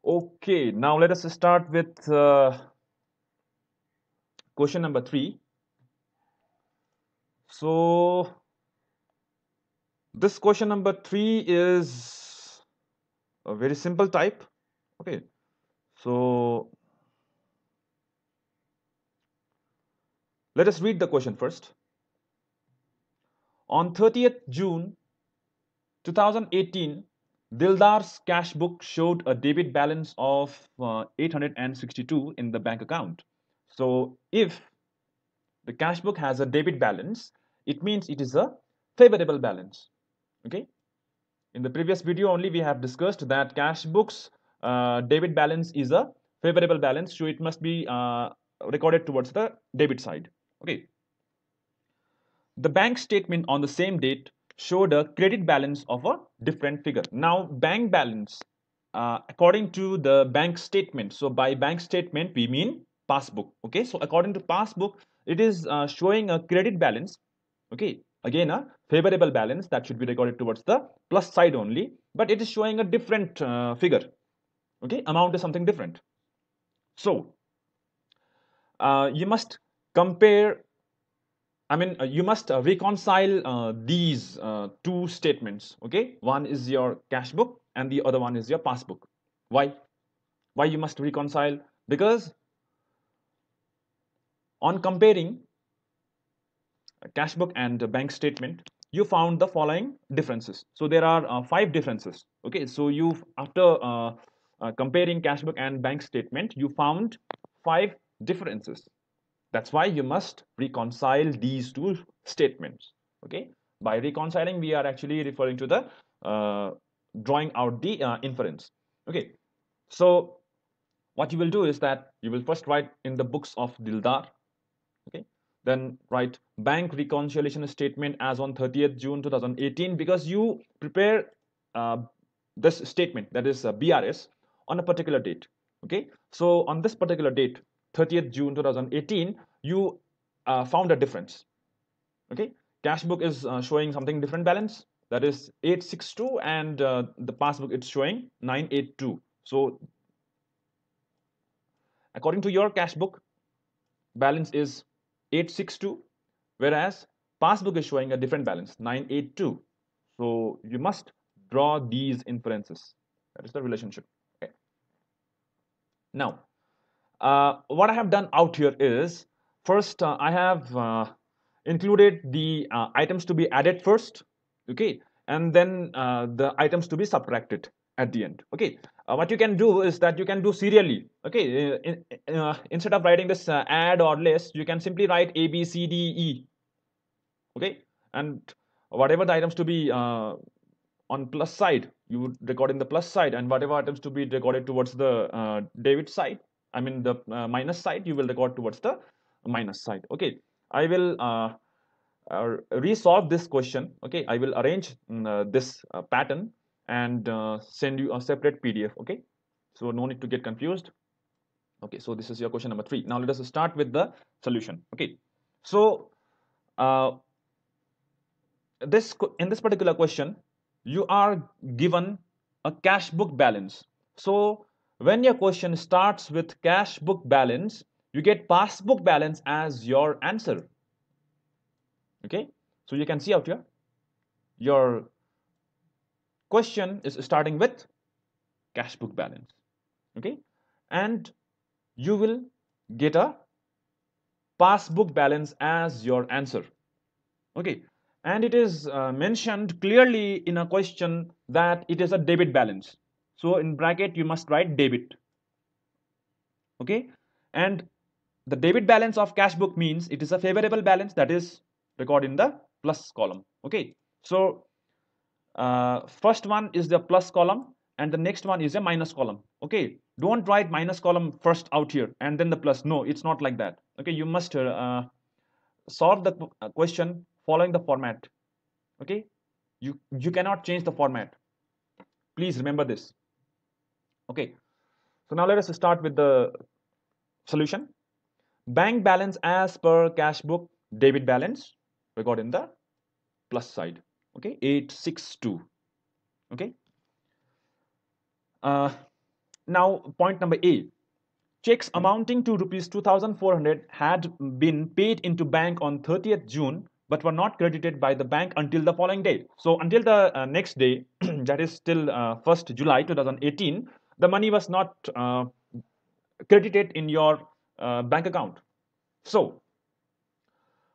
Okay, now let us start with question number 3. So this question number 3 is a very simple type. Okay, so let us read the question first. On 30th June 2018, Dildar's cash book showed a debit balance of 862 in the bank account. So if the cash book has a debit balance, it means it is a favorable balance. Okay. In the previous video only we have discussed that cash books debit balance is a favorable balance, so it must be recorded towards the debit side. Okay. The bank statement on the same date showed a credit balance of a different figure. Now bank balance according to the bank statement. So by bank statement we mean passbook. Okay, so according to passbook it is showing a credit balance. Okay, again a favorable balance that should be recorded towards the plus side only, but it is showing a different figure. Okay, amount is something different. So you must compare, you must reconcile these two statements. Okay, one is your cash book and the other one is your passbook. Why? Why you must reconcile? Because on comparing a cash book and a bank statement, you found the following differences. So there are 5 differences. Okay, so you after comparing cash book and bank statement, you found 5 differences. That's why you must reconcile these two statements. Okay, by reconciling we are actually referring to the drawing out the inference. Okay, so what you will do is that you will first write in the books of Dildar. Okay, then write bank reconciliation statement as on 30th June 2018, because you prepare uh, this statement, that is BRS, on a particular date. Okay, so on this particular date, 30th June 2018, you found a difference. Okay, cash book is showing something different balance, that is 862, and the passbook it's showing 982. So according to your cash book, balance is 862, whereas passbook is showing a different balance, 982. So you must draw these inferences. That is the relationship. Okay. Now what I have done out here is, first I have included the items to be added first. Okay, and then the items to be subtracted at the end. Okay, what you can do is that you can do serially. Okay, instead of writing this add or less, you can simply write A, B, C, D, E. Okay, and whatever the items to be on plus side, you would record in the plus side, and whatever items to be recorded towards the debit side, the minus side, you will record towards the minus side. Okay, I will resolve this question. Okay, I will arrange this pattern and send you a separate PDF. Okay, so no need to get confused. Okay, so this is your question number 3. Now let us start with the solution. Okay, so uh, in this particular question, you are given a cash book balance. So when your question starts with cash book balance, you get passbook balance as your answer. Okay, so you can see out here, your question is starting with cash book balance. Okay, and you will get a passbook balance as your answer. Okay, and it is mentioned clearly in a question that it is a debit balance. So in bracket you must write debit. Okay, and the debit balance of cash book means it is a favorable balance, that is recorded in the plus column. Okay, so first one is the plus column and the next one is a minus column. Okay, don't write minus column first out here and then the plus. No, it's not like that. Okay, you must solve the question following the format. Okay, you cannot change the format. Please remember this. Okay, so now let us start with the solution. Bank balance as per cash book debit balance record in the plus side. Okay, 862. Okay, uh, Now, point number A. Checks amounting to rupees 2,400 had been paid into bank on 30th June but were not credited by the bank until the following day. So until the next day, that is till 1st July 2018, the money was not credited in your bank account. So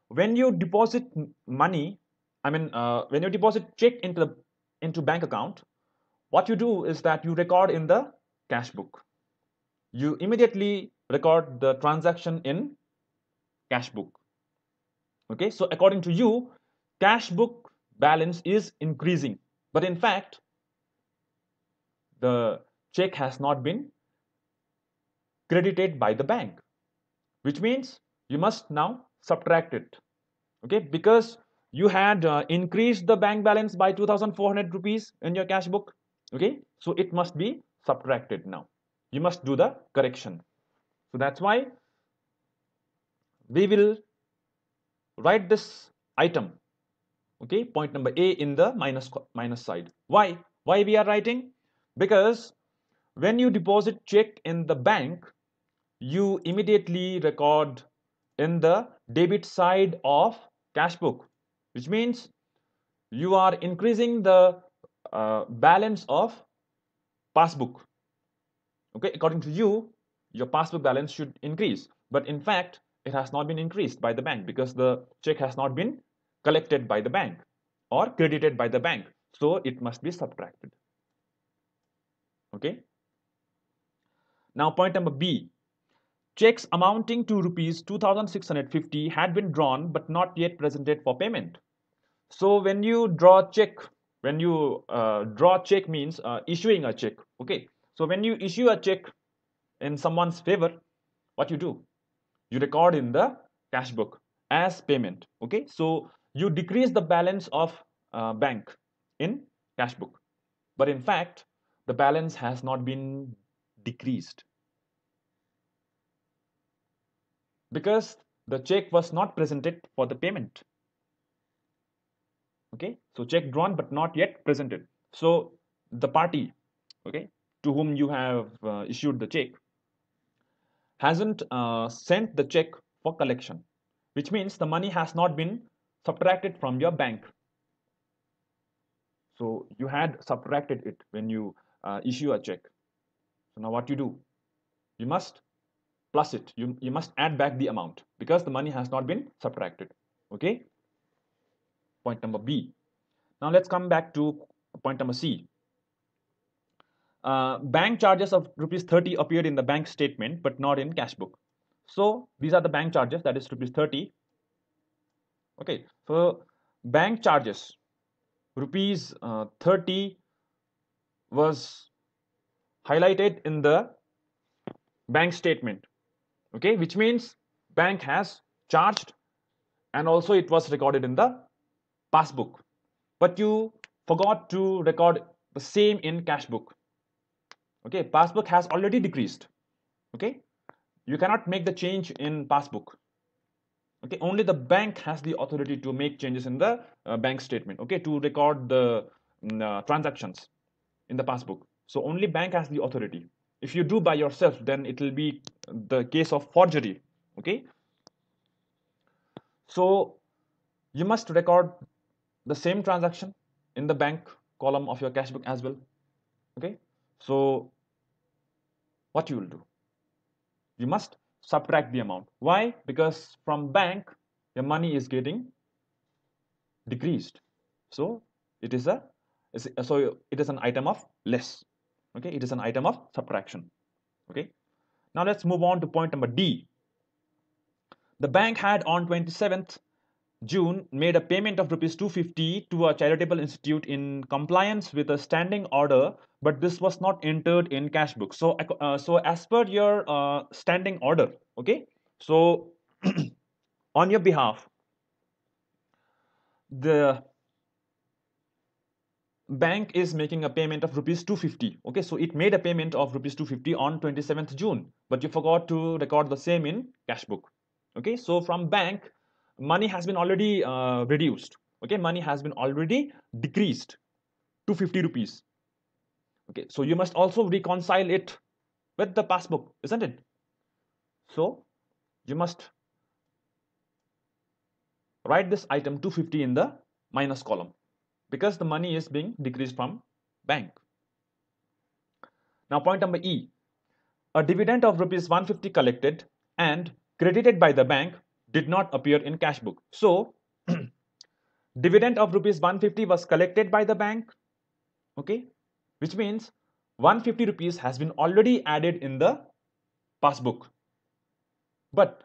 when you deposit money, when you deposit check into bank account, what you do is that you record in the cash book. You immediately record the transaction in cash book. Okay, so according to you, cash book balance is increasing, but in fact, the check has not been credited by the bank, which means you must now subtract it. Okay, because you had increased the bank balance by 2,400 rupees in your cash book. Okay, so it must be subtracted now. You must do the correction. So that's why we will write this item, okay, point number A, in the minus side. Why we are writing? Because when you deposit check in the bank, you immediately record in the debit side of cash book, which means you are increasing the balance of passbook. Okay, according to you, your passbook balance should increase, but in fact it has not been increased by the bank because the check has not been collected by the bank or credited by the bank, so it must be subtracted. Okay, now point number B. Checks amounting to rupees 2,650 had been drawn but not yet presented for payment. So when you draw check, when you draw check means issuing a check. Okay, so when you issue a check in someone's favor, what you do? You record in the cash book as payment. Okay, so you decrease the balance of bank in cash book, but in fact the balance has not been decreased because the check was not presented for the payment. Okay, so check drawn but not yet presented. So the party, okay, to whom you have issued the check hasn't sent the check for collection, which means the money has not been subtracted from your bank. So you had subtracted it when you issue a check. So now what you do? You must plus it. You must add back the amount because the money has not been subtracted. Okay, point number B. Now let's come back to point number C. Bank charges of rupees 30 appeared in the bank statement but not in cash book. So these are the bank charges, that is rupees 30. Okay, so bank charges rupees 30 was highlighted in the bank statement. Okay, which means bank has charged and also it was recorded in the passbook, but you forgot to record the same in cash book. Okay, passbook has already decreased. Okay, you cannot make the change in passbook. Okay, only the bank has the authority to make changes in the bank statement. Okay, to record the transactions in the passbook. So only bank has the authority. If you do by yourself, then it will be the case of forgery. Okay, so you must record the same transaction in the bank column of your cash book as well. Okay, so what you will do? You must subtract the amount. Why? Because from bank your money is getting decreased, so it is an item of less. Okay, it is an item of subtraction. Okay, now let's move on to point number D. The bank had on 27th June made a payment of rupees 250 to a charitable institute in compliance with a standing order, but this was not entered in cash book. So as per your standing order, okay, so on your behalf the bank is making a payment of rupees 250. Okay, so it made a payment of rupees 250 on 27th June, but you forgot to record the same in cash book. Okay, so from bank money has been already reduced. Okay, money has been already decreased to 50 rupees. Okay, so you must also reconcile it with the passbook, isn't it? So you must write this item 250 in the minus column because the money is being decreased from bank. Now point number E, a dividend of rupees 150 collected and credited by the bank did not appear in cash book. So dividend of rupees 150 was collected by the bank, okay, which means 150 rupees has been already added in the passbook, but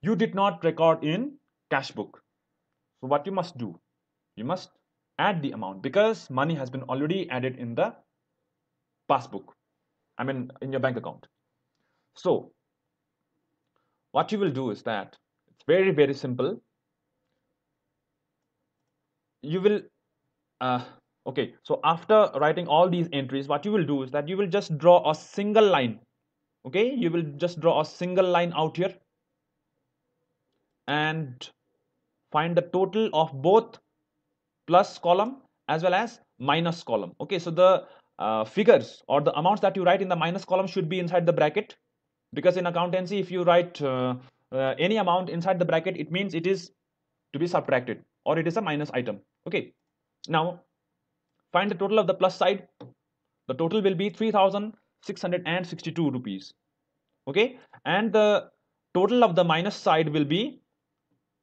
you did not record in cash book. So what you must do, you must add the amount because money has been already added in the passbook, I mean in your bank account. So what you will do is that it's very simple. You will okay, so after writing all these entries, what you will do is that you will just draw a single line. Okay, you will just draw a single line out here and find the total of both plus column as well as minus column. Okay, so the figures or the amounts that you write in the minus column should be inside the bracket, because in accountancy if you write any amount inside the bracket, it means it is to be subtracted or it is a minus item. Okay, now find the total of the plus side. The total will be 3662 rupees. Okay, and the total of the minus side will be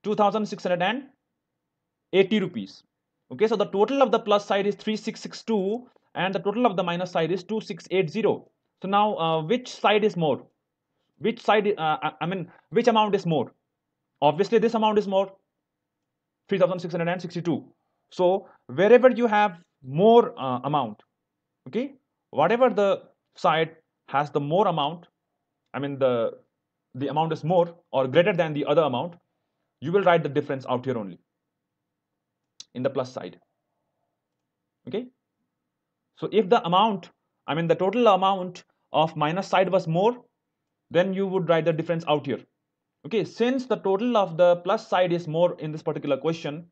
2680 rupees. Okay, so the total of the plus side is 3662 and the total of the minus side is 2680. So now which side is more? Which side, I mean, which amount is more? Obviously this amount is more, 3662. So wherever you have more amount, okay, whatever the side has the more amount, I mean the amount is more or greater than the other amount, you will write the difference out here only in the plus side. Okay, so if the amount, I mean the total amount of minus side was more, then you would write the difference out here. Okay, since the total of the plus side is more in this particular question,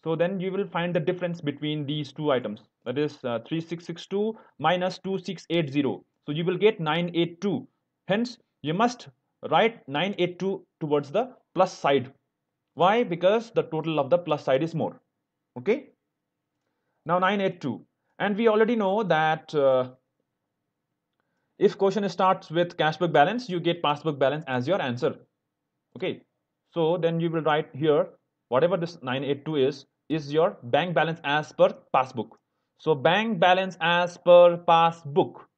so then you will find the difference between these two items, that is 3662 minus 2680. So you will get 982. Hence you must write 982 towards the plus side. Why? Because the total of the plus side is more. Okay, now 982, and we already know that if question starts with cash book balance, you get passbook balance as your answer. Okay, so then you will write here whatever this 982 is your bank balance as per passbook. So bank balance as per passbook.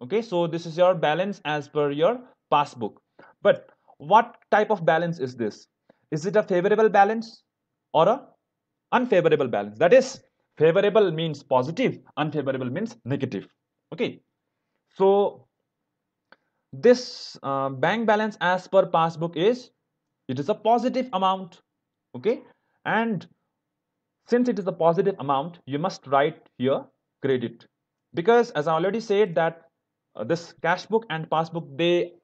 Okay, so this is your balance as per your passbook. But what type of balance is this? Is it a favorable balance or a unfavorable balance? That is, favorable means positive, unfavorable means negative. Okay, so this bank balance as per passbook is, it is a positive amount. Okay, and since it is a positive amount, you must write here credit, because as I already said that this cash book and passbook, they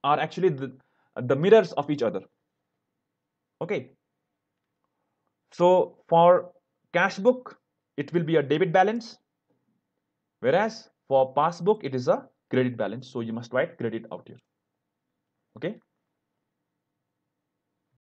are actually the mirrors of each other. Okay, so for cash book it will be a debit balance, whereas for passbook it is a credit balance, so you must write credit out here. Okay,